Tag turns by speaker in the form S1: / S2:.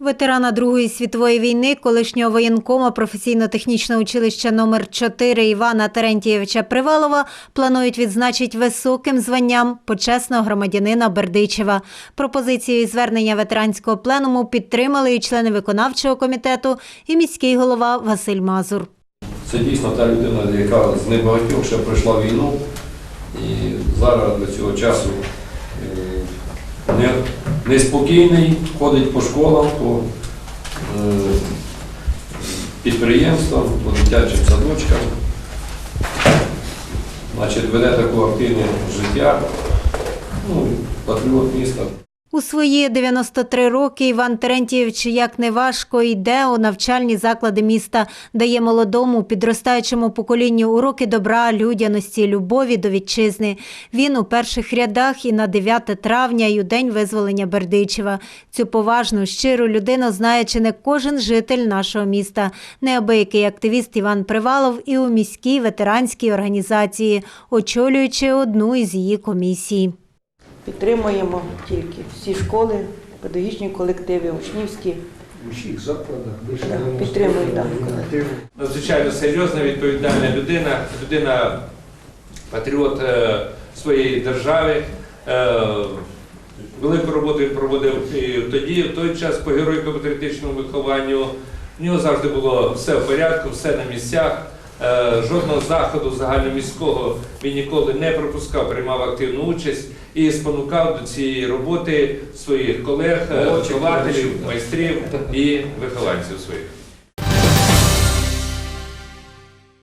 S1: Ветерана Другої світової війни, колишнього воєнкома професійно-технічного училища номер 4 Івана Терентійовича Привалова планують відзначити високим званням почесного громадянина Бердичева. Пропозицію і звернення ветеранського пленуму підтримали і члени виконавчого комітету, і міський голова Василь Мазур.
S2: Це дійсно та людина, яка з небагатьох ще пройшла війну і зараз до цього часу неспокійний, ходить по школам, по підприємствам, по дитячим садочкам. Значить, веде таке активне життя, патріот міста.
S1: У свої 93 роки Іван Терентійович, як не важко, йде у навчальні заклади міста, дає молодому, підростаючому поколінню уроки добра, людяності, любові до вітчизни. Він у перших рядах і на 9 травня, і у День визволення Бердичева. Цю поважну, щиру людину знає чи не кожен житель нашого міста. Неабиякий активіст Іван Привалов і у міській ветеранській організації, очолюючи одну із її комісій.
S3: Підтримуємо тільки всі школи, педагогічні колективи, учнівські.
S4: У всіх закладах
S3: Підтримують
S4: колективи.
S5: Надзвичайно серйозна, відповідальна людина, патріот своєї держави. Велику роботу він проводив в той час по героїко-патріотичному вихованню. В нього завжди було все в порядку, все на місцях. Жодного заходу загальноміського він ніколи не пропускав, приймав активну участь і спонукав до цієї роботи своїх колег, вихователів, майстрів і вихованців своїх.